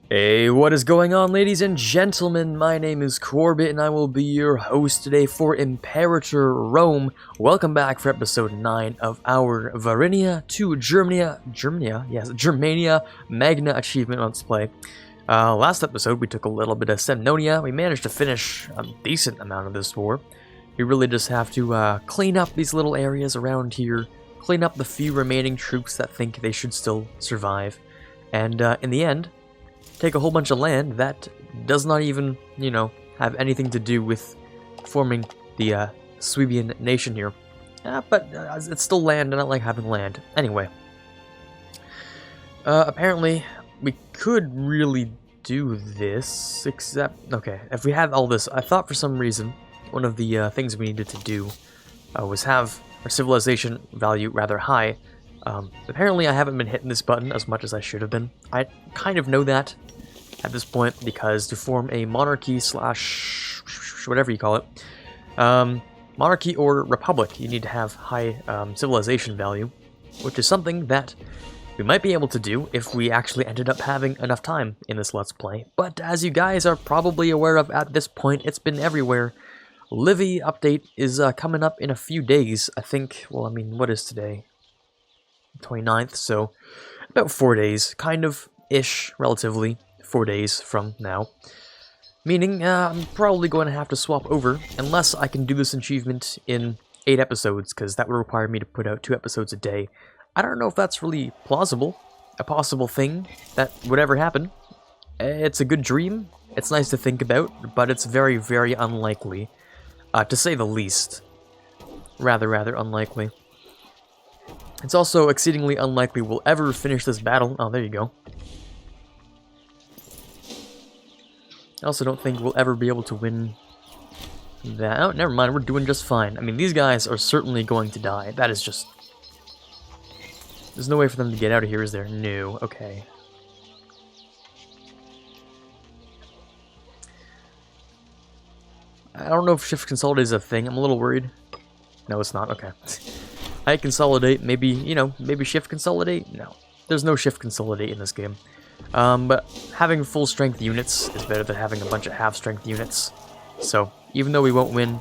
Hey, what is going on, ladies and gentlemen? My name is Quarbit, and I will be your host today for Imperator Rome. Welcome back for episode 9 of our Varinia to Germania, Germania Magna achievement Let's Play. Last episode, we took a little bit of Semnonia. We managed to finish a decent amount of this war. We really just have to clean up these little areas around here, clean up the few remaining troops that think they should still survive, and in the end, take a whole bunch of land that does not even, have anything to do with forming the Swabian nation here. But it's still land, and I like having land. Anyway. Apparently, we could really do this, except... Okay, if we had all this, I thought for some reason, one of the things we needed to do was have our civilization value rather high. Apparently I haven't been hitting this button as much as I should have been. I kind of know that at this point, because to form a monarchy slash whatever you call it, monarchy or republic, you need to have high civilization value, which is something that we might be able to do if we actually ended up having enough time in this Let's Play. But as you guys are probably aware of at this point, it's been everywhere. Livy update is coming up in a few days, I think. Well, I mean, what is today? 29th, so about 4 days, kind of ish, relatively 4 days from now, meaning I'm probably going to have to swap over unless I can do this achievement in 8 episodes, because that would require me to put out 2 episodes a day. I don't know if that's really plausible, a possible thing that would ever happen. It's a good dream, it's nice to think about, but it's very, very unlikely, to say the least. Rather unlikely. It's also exceedingly unlikely we'll ever finish this battle. Oh, there you go. I also don't think we'll ever be able to win that. Oh, never mind, we're doing just fine. I mean, these guys are certainly going to die. That is just... There's no way for them to get out of here, is there? No. Okay. I don't know if shift consolidate is a thing. I'm a little worried. No, it's not. Okay. I consolidate, maybe, maybe shift consolidate? No. There's no shift consolidate in this game. But having full strength units is better than having a bunch of half strength units. So, even though we won't win,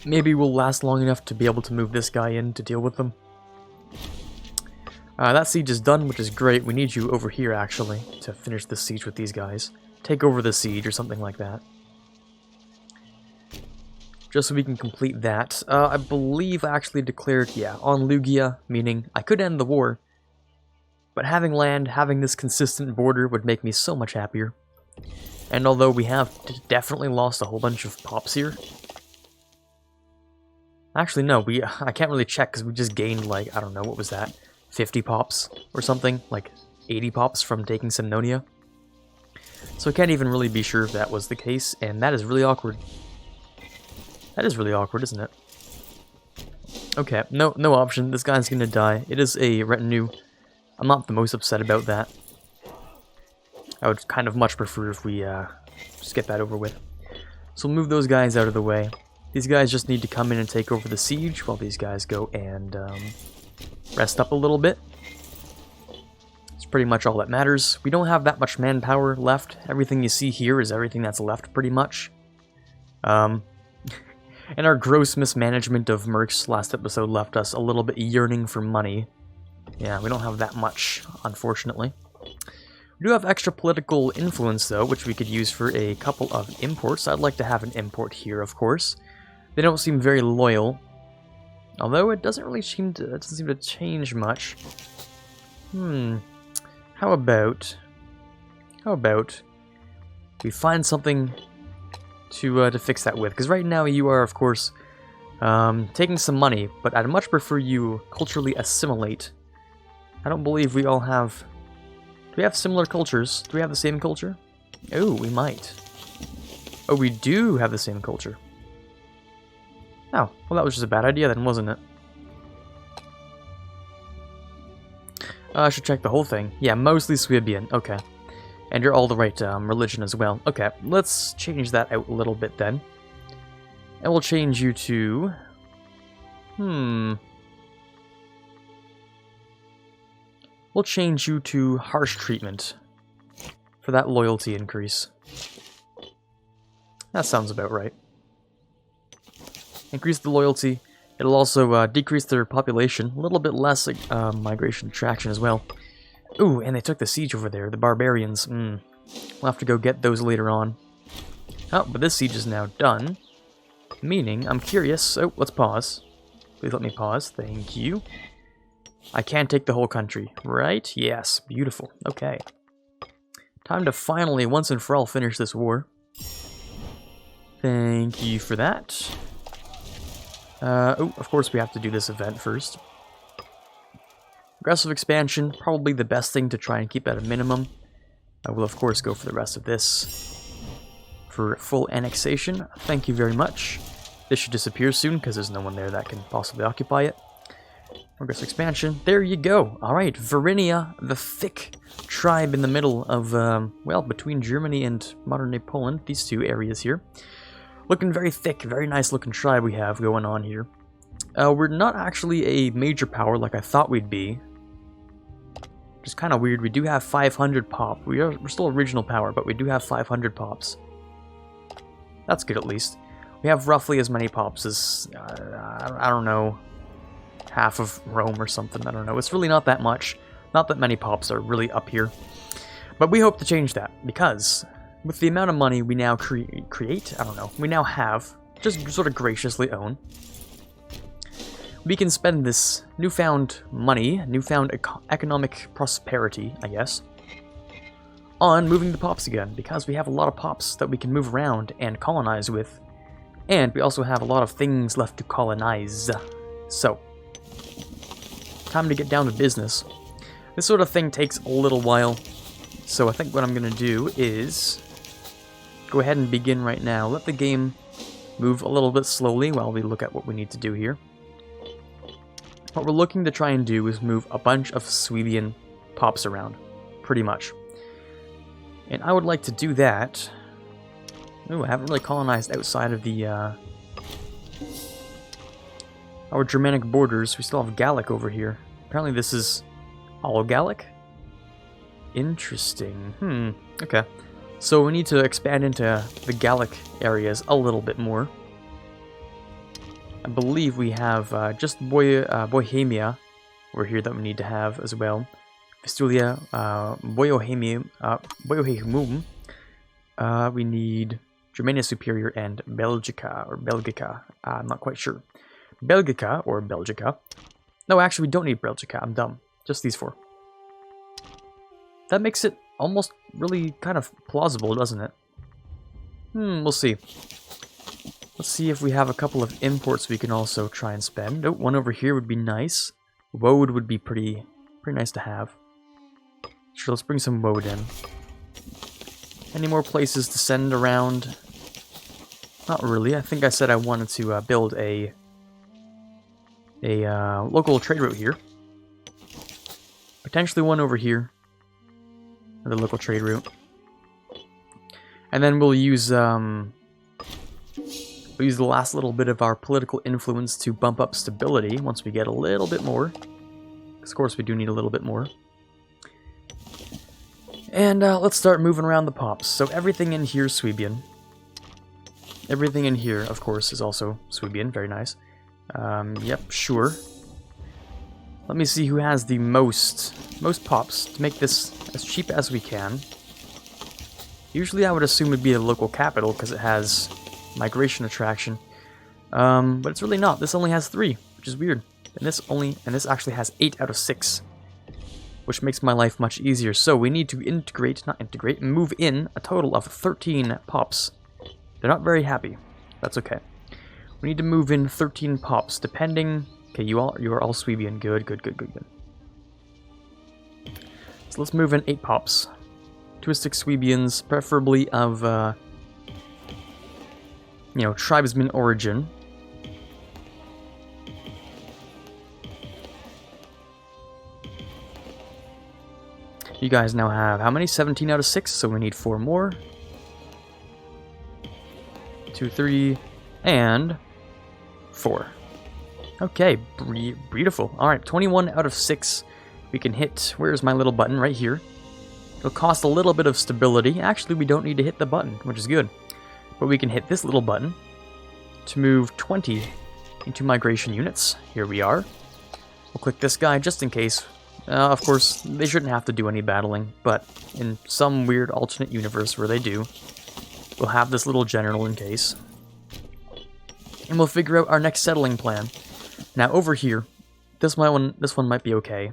maybe we'll last long enough to be able to move this guy in to deal with them. That siege is done, which is great. We need you over here, actually, to finish the siege with these guys. Take over the siege or something like that. Just so we can complete that. I believe I actually declared, on Lugia, meaning I could end the war, but having land, having this consistent border would make me so much happier. And although we have definitely lost a whole bunch of pops here... Actually, no, I can't really check because we just gained, like, I don't know, what was that? 50 pops or something? Like, 80 pops from taking Semnonia? So I can't even really be sure if that was the case, and that is really awkward. That is really awkward, isn't it? Okay, no option. This guy's gonna die. It is a retinue. I'm not the most upset about that. I would kind of much prefer if we just get that over with. So we'll move those guys out of the way. These guys just need to come in and take over the siege while these guys go and rest up a little bit. It's pretty much all that matters. We don't have that much manpower left. Everything you see here is everything that's left, pretty much. And our gross mismanagement of mercs last episode left us a little bit yearning for money. Yeah, we don't have that much, unfortunately. We do have extra political influence, though, which we could use for a couple of imports. I'd like to have an import here, of course. They don't seem very loyal. Although it doesn't seem to change much. How about we find something to fix that with, because right now you are, of course, taking some money, but I'd much prefer you culturally assimilate. I don't believe we all have... Do we have similar cultures? Do we have the same culture? Oh, we might. Oh, we do have the same culture. Oh, well that was just a bad idea then, wasn't it? I should check the whole thing. Yeah, mostly Swabian. Okay. And you're all the right religion as well. Okay, let's change that out a little bit then. And we'll change you to... We'll change you to harsh treatment. for that loyalty increase. That sounds about right. Increase the loyalty. It'll also decrease their population. A little bit less migration attraction as well. Ooh, and they took the siege over there. The barbarians. We'll have to go get those later on. Oh, but this siege is now done. Meaning, I'm curious. Oh, let's pause. Please let me pause. Thank you. I can take the whole country, right? Yes. Beautiful. Okay. Time to finally, once and for all, finish this war. Thank you for that. Oh, of course we have to do this event first. Aggressive expansion, probably the best thing to try and keep at a minimum. I will, of course, go for the rest of this. For full annexation, thank you very much. This should disappear soon, because there's no one there that can possibly occupy it. Aggressive expansion, there you go. Alright, Varinia, the thick tribe in the middle of, well, between Germany and modern-day Poland, these two areas here. Looking very thick, very nice looking tribe we have going on here. We're not actually a major power like I thought we'd be. Which is kind of weird. We do have 500 pop. We're still a regional power, but we do have 500 pops. That's good at least. We have roughly as many pops as, I don't know, half of Rome or something. I don't know. It's really not that much. Not that many pops are really up here. But we hope to change that, because with the amount of money we now create, I don't know, we now have, just sort of graciously own, we can spend this newfound money, newfound economic prosperity, I guess, on moving the pops again, because we have a lot of pops that we can move around and colonize with, and we also have a lot of things left to colonize. So, time to get down to business. This sort of thing takes a little while, so I think what I'm going to do is go ahead and begin right now. Let the game move a little bit slowly while we look at what we need to do here. What we're looking to try and do is move a bunch of Swebian pops around, pretty much. And I would like to do that. Ooh, I haven't really colonized outside of the our Germanic borders. We still have Gallic over here. Apparently this is all Gallic? Interesting. Okay. So we need to expand into the Gallic areas a little bit more. I believe we have just Bohemia over here that we need to have as well. Vestulia, Bohemium. We need Germania Superior and Belgica, or Belgica. I'm not quite sure. Belgica, or Belgica. No, actually we don't need Belgica. I'm dumb. Just these four. That makes it almost really kind of plausible, doesn't it? We'll see. Let's see if we have a couple of imports we can also try and spend. Oh, one over here would be nice. Woad would be pretty nice to have. Sure, let's bring some woad in. Any more places to send around? Not really. I think I said I wanted to build a local trade route here. Potentially one over here. The local trade route. And then we'll use the last little bit of our political influence to bump up stability once we get a little bit more. Because of course we do need a little bit more. And let's start moving around the pops. So everything in here is Swebian. Everything in here, of course, is also Swebian. Very nice. Yep, sure. Let me see who has the most pops to make this as cheap as we can. Usually I would assume it'd be a local capital because it has migration attraction. But it's really not. This only has 3, which is weird. And this actually has 8 out of 6. Which makes my life much easier. So we need to move in a total of 13 pops. They're not very happy. That's okay. We need to move in 13 pops, depending. Okay, you are all Swebian. Good. So let's move in 8 pops. 2 or 6 Swebians, preferably of tribesman origin. You guys now have how many? 17 out of 6, so we need 4 more. 2, 3, and 4. Okay, beautiful. Alright, 21 out of 6. We can hit, where's my little button? Right here. It'll cost a little bit of stability. Actually, we don't need to hit the button, which is good. But we can hit this little button to move 20 into migration units. Here we are. We'll click this guy just in case. Of course, they shouldn't have to do any battling, but in some weird alternate universe where they do, we'll have this little general in case. And we'll figure out our next settling plan. Now over here, this one might be okay.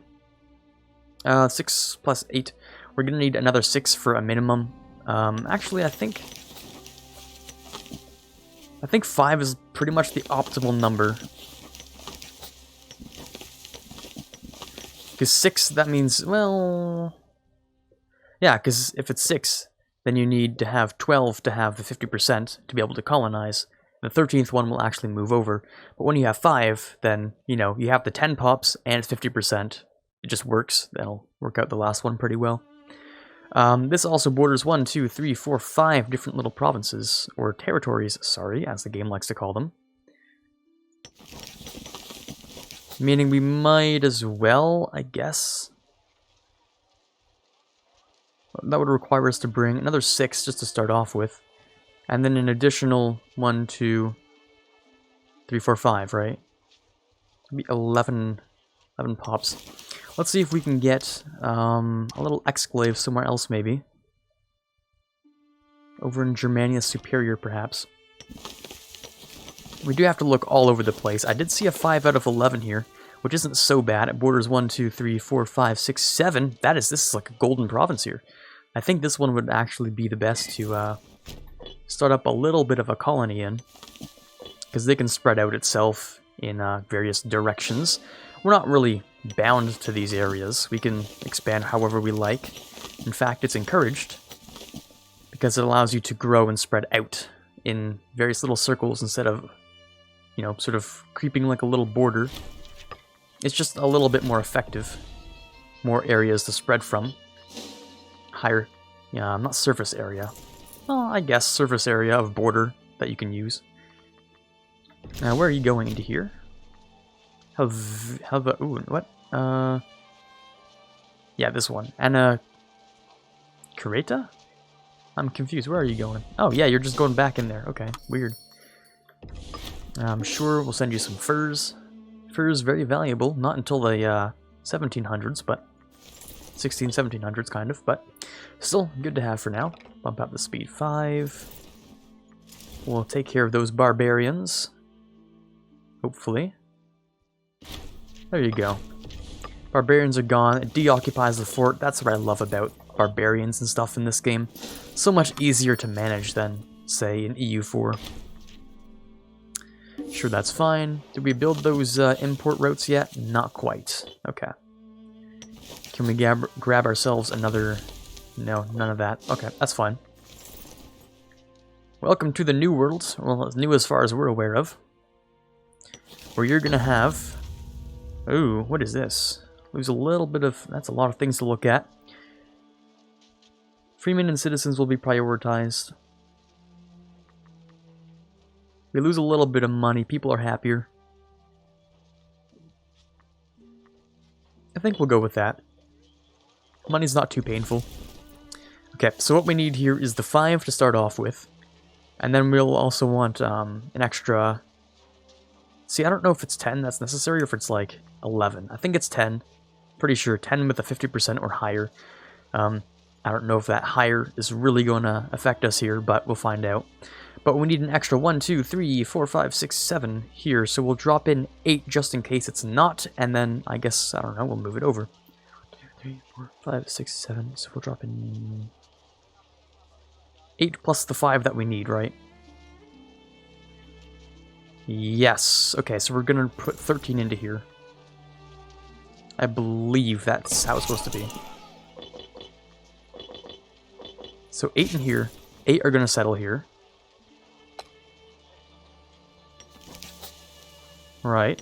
6 plus 8. We're gonna need another 6 for a minimum. Actually, I think 5 is pretty much the optimal number. Because 6, that means, well... Yeah, because if it's 6, then you need to have 12 to have the 50% to be able to colonize. The 13th one will actually move over. But when you have 5, then, you know, you have the 10 pops and it's 50%. It just works. That'll work out the last one pretty well. This also borders 1, 2, 3, 4, 5 different little provinces, or territories, sorry, as the game likes to call them. Meaning we might as well, I guess. That would require us to bring another 6 just to start off with. And then an additional 1, 2, 3, 4, 5, right? It'd be 11 pops. Let's see if we can get a little exclave somewhere else, maybe. Over in Germania Superior, perhaps. We do have to look all over the place. I did see a 5 out of 11 here, which isn't so bad. It borders 1, 2, 3, 4, 5, 6, 7. This is like a golden province here. I think this one would actually be the best to start up a little bit of a colony in, because they can spread out itself in various directions. We're not really bound to these areas. We can expand however we like. In fact, it's encouraged, because it allows you to grow and spread out in various little circles instead of, you know, sort of creeping like a little border. It's just a little bit more effective. More areas to spread from. Higher, yeah, not surface area. Well, I guess surface area of border that you can use. Now, where are you going into here? Ooh, what? Yeah, this one. And, Kureta? I'm confused. Where are you going? Oh, yeah, you're just going back in there. Okay, weird. I'm sure we'll send you some furs. Furs, very valuable. Not until the 1700s, but 1700s, kind of. But still good to have for now. Bump up the speed 5. We'll take care of those barbarians. Hopefully. There you go. Barbarians are gone. It deoccupies the fort. That's what I love about barbarians and stuff in this game. So much easier to manage than, say, in EU4. Sure, that's fine. Did we build those import routes yet? Not quite. Okay. Can we grab ourselves another... No, none of that. Okay, that's fine. Welcome to the New World. Well, as new as far as we're aware of. Where you're gonna have... Ooh, what is this? Lose a little bit of... That's a lot of things to look at. Freemen and citizens will be prioritized. We lose a little bit of money. People are happier. I think we'll go with that. Money's not too painful. Okay, so what we need here is the 5 to start off with. And then we'll also want an extra... See, I don't know if it's 10 that's necessary or if it's like 11. I think it's 10. Pretty sure 10 with a 50% or higher. I don't know if that higher is really going to affect us here, but we'll find out. But we need an extra 1, 2, 3, 4, 5, 6, 7 here. So we'll drop in 8 just in case it's not. And then, I guess, I don't know, we'll move it over. 1, 2, 3, 4, 5, 6, 7. So we'll drop in 8 plus the 5 that we need, right? Yes. Okay, so we're going to put 13 into here. I believe that's how it's supposed to be. So 8 in here. 8 are going to settle here. Right.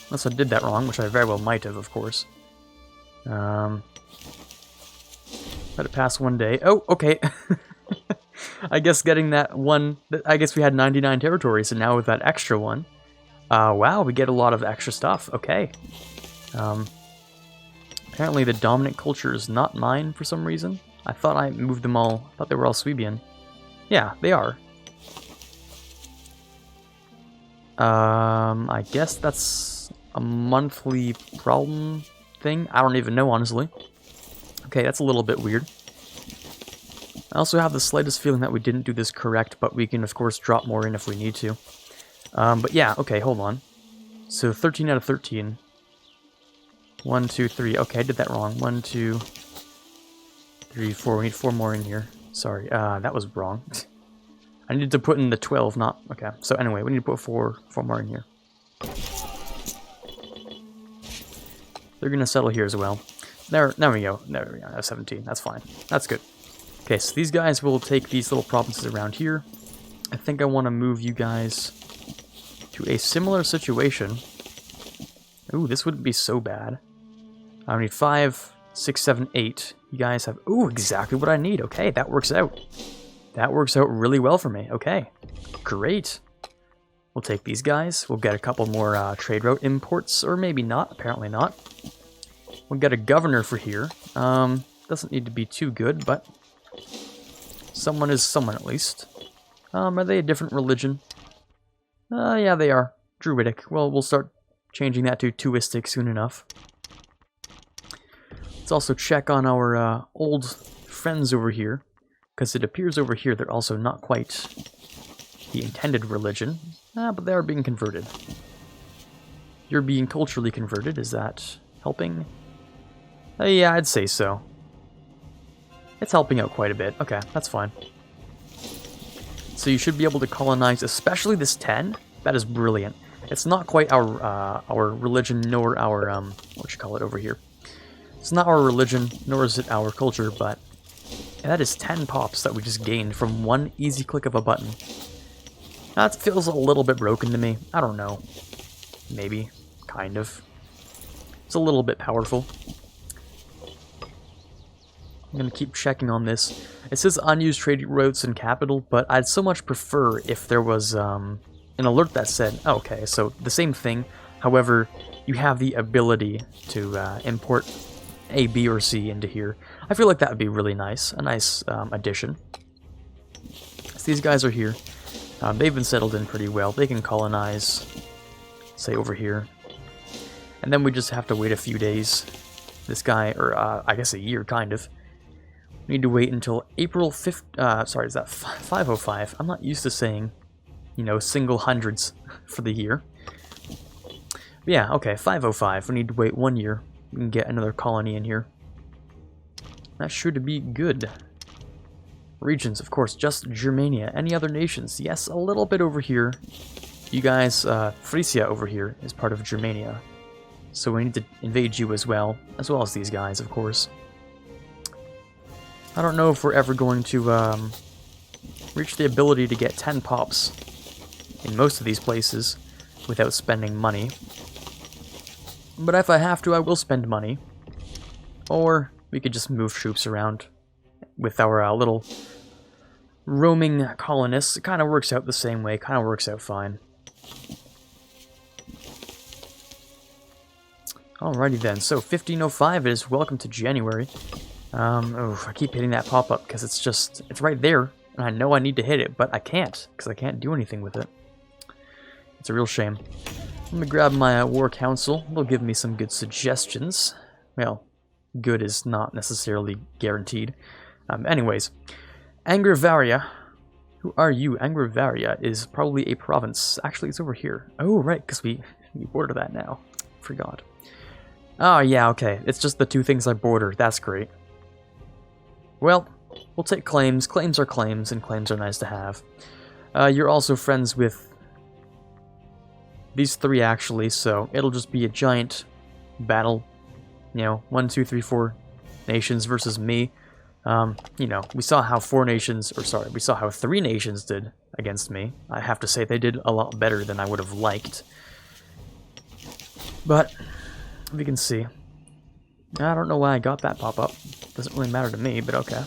Unless I did that wrong, which I very well might have, of course. Let it pass one day. Oh, okay. I guess getting that one... I guess we had 99 territories, and now with that extra one... wow, we get a lot of extra stuff. Okay. Apparently the dominant culture is not mine for some reason. I thought I moved them all. I thought they were all Swebian. Yeah, they are. I guess that's a monthly problem thing. I don't even know, honestly. Okay, that's a little bit weird. I also have the slightest feeling that we didn't do this correct, but we can, of course, drop more in if we need to. But yeah, okay, hold on. So 13 out of 13. 1, 2, 3. Okay, I did that wrong. 1, 2, 3, 4. We need 4 more in here. Sorry, that was wrong. I needed to put in the 12, not... Okay, so anyway, we need to put 4 more in here. They're going to settle here as well. There we go. There we go. That's 17. That's fine. That's good. Okay, so these guys will take these little provinces around here. I think I want to move you guys to a similar situation. Ooh, this wouldn't be so bad. I need 5, 6, 7, 8. You guys have... Ooh, exactly what I need. Okay, that works out. That works out really well for me. Okay, great. We'll take these guys. We'll get a couple more trade route imports, or maybe not. Apparently not. We'll get a governor for here. Doesn't need to be too good, but someone is someone at least. Are they a different religion? Yeah, they are. Druidic. Well, we'll start changing that to Tuistic soon enough. Let's also check on our old friends over here, because it appears over here they're also not quite the intended religion, but they are being converted. You're being culturally converted, is that helping? Yeah, I'd say so. It's helping out quite a bit. Okay, that's fine. So you should be able to colonize, especially this 10. That is brilliant. It's not quite our religion, nor our, what you call it over here. It's not our religion, nor is it our culture, but that is 10 pops that we just gained from one easy click of a button. That feels a little bit broken to me. I don't know. Maybe. Kind of. It's a little bit powerful. I'm going to keep checking on this. It says unused trade routes in capital, but I'd so much prefer if there was an alert that said, oh, okay, so the same thing. However, you have the ability to import A, B, or C into here. I feel like that would be really nice. A nice addition. So these guys are here. They've been settled in pretty well. They can colonize, say, over here. And then we just have to wait a few days. This guy, or I guess a year, kind of. We need to wait until April 5th, sorry, is that 505? I'm not used to saying, you know, single hundreds for the year. But yeah, okay, 505. We need to wait 1 year. We can get another colony in here. That's sure to be good. Regions, of course, just Germania. Any other nations? Yes, a little bit over here. You guys, Frisia over here is part of Germania. So we need to invade you as well as these guys, of course. I don't know if we're ever going to reach the ability to get 10 pops in most of these places without spending money. But if I have to, I will spend money. Or we could just move troops around with our little roaming colonists. It kind of works out the same way, kind of works out fine. Alrighty then, so 1505 is welcome to January. Oh, I keep hitting that pop-up because it's right there, and I know I need to hit it, but I can't, because I can't do anything with it. It's a real shame. Let me grab my War Council. They'll give me some good suggestions. Well, good is not necessarily guaranteed. Anyways, Angravaria. Who are you? Angravaria is probably a province. Actually, it's over here. Oh, right, because we border that now. Forgot. Oh, yeah, okay. It's just the two things I border. That's great. Well, we'll take claims. Claims are claims, and claims are nice to have. You're also friends with these three, actually, so it'll just be a giant battle. You know, 1, 2, 3, 4 nations versus me. You know, we saw how 3 nations did against me. I have to say they did a lot better than I would have liked. But we can see. I don't know why I got that pop-up. Doesn't really matter to me, but okay.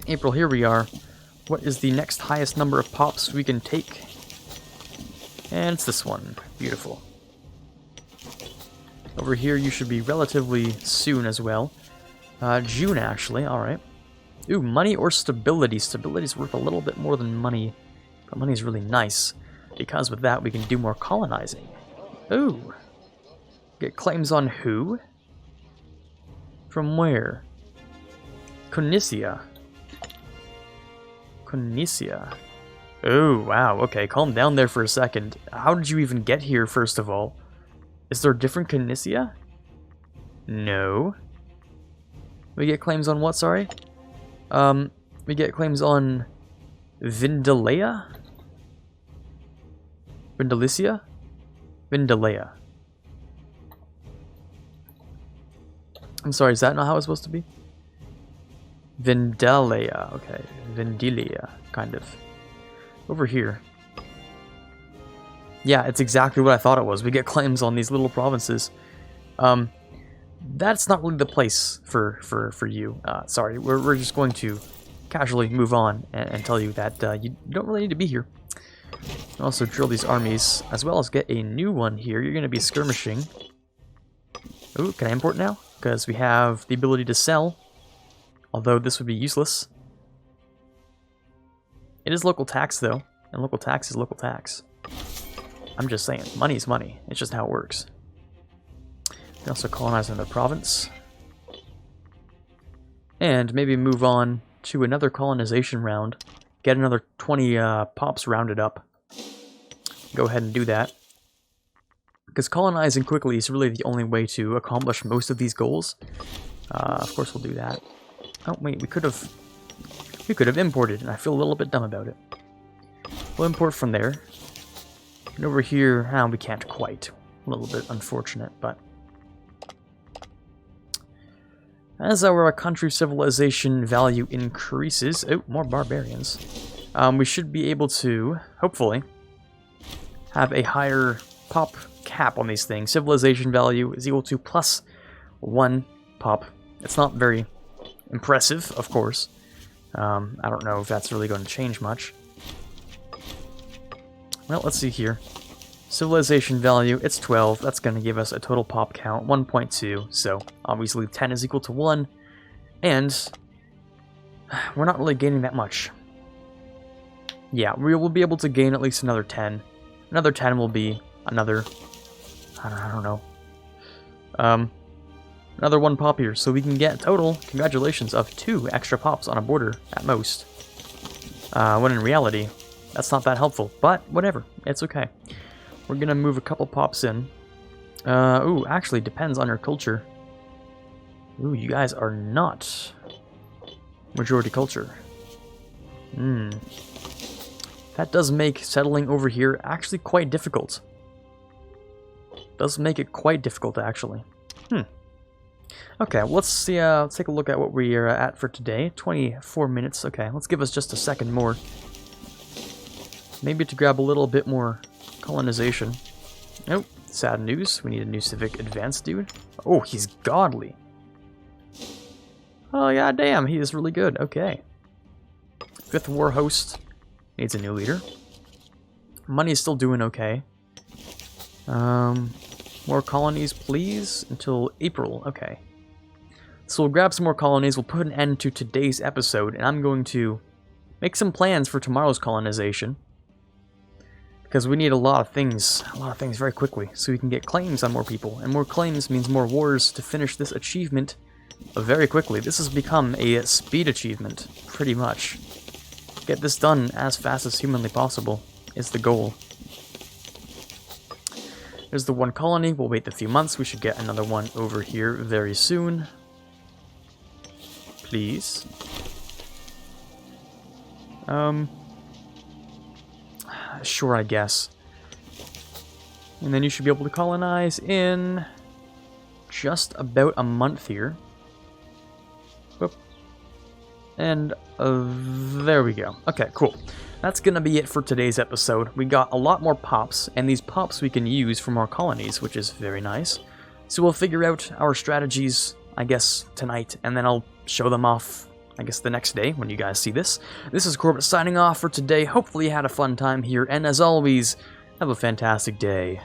April, here we are. What is the next highest number of pops we can take? And it's this one. Beautiful. Over here, you should be relatively soon as well. June, actually. Alright. Ooh, money or stability. Stability's worth a little bit more than money. But money's really nice. Because with that, we can do more colonizing. Ooh. Get claims on who? From where? Conicia. Conicia. Oh, wow. Okay, calm down there for a second. How did you even get here, first of all? Is there a different Conicia? No. We get claims on what, sorry? We get claims on Vindalea? Vindalicia? Vindalea. I'm sorry, is that not how it's supposed to be? Vindalea, okay. Vindilia, kind of. Over here. Yeah, it's exactly what I thought it was. We get claims on these little provinces. That's not really the place for you. Sorry, we're just going to casually move on and tell you that you don't really need to be here. Also drill these armies, as well as get a new one here. You're going to be skirmishing. Ooh, can I import now? Because we have the ability to sell. Although this would be useless. It is local tax, though. And local tax is local tax. I'm just saying, money is money. It's just how it works. We also colonize another province. And maybe move on to another colonization round. Get another 20 pops rounded up. Go ahead and do that. Because colonizing quickly is really the only way to accomplish most of these goals. Of course we'll do that. Oh wait, we could have imported, and I feel a little bit dumb about it. We'll import from there. And over here, we can't quite. A little bit unfortunate, but... As our country civilization value increases... Oh, more barbarians. We should be able to, hopefully, have a higher pop cap on these things. Civilization value is equal to +1 pop. It's not very impressive, of course. I don't know if that's really going to change much. Well, let's see here. Civilization value, it's 12. That's going to give us a total pop count, 1.2. So, obviously 10 is equal to 1. And we're not really gaining that much. Yeah, we will be able to gain at least another 10. Another 10 will be another... I don't know. Another 1 pop here, so we can get total, congratulations, of 2 extra pops on a border, at most. When in reality, that's not that helpful, but whatever, it's okay. We're gonna move a couple pops in. Ooh, actually, depends on your culture. Ooh, you guys are not majority culture. That does make settling over here actually quite difficult. Does make it quite difficult, actually. Okay, well, let's see. Let's take a look at what we are at for today. 24 minutes. Okay, let's give us just a second more. Maybe to grab a little bit more colonization. Nope. Sad news. We need a new civic advance dude. Oh, he's godly. Oh, yeah, damn. He is really good. Okay. 5th war host needs a new leader. Money is still doing okay. More colonies, please, until April. Okay. So we'll grab some more colonies, we'll put an end to today's episode, and I'm going to make some plans for tomorrow's colonization. Because we need a lot of things very quickly, so we can get claims on more people. And more claims means more wars to finish this achievement very quickly. This has become a speed achievement, pretty much. Get this done as fast as humanly possible is the goal. There's the 1 colony. We'll wait a few months. We should get another one over here very soon. Please. Sure, I guess. And then you should be able to colonize in just about a month here. Whoop. And there we go. Okay, cool. That's gonna be it for today's episode. We got a lot more pops, and these pops we can use for more colonies, which is very nice. So we'll figure out our strategies, I guess, tonight, and then I'll show them off, I guess, the next day when you guys see this. This is Quarbit signing off for today. Hopefully you had a fun time here, and as always, have a fantastic day.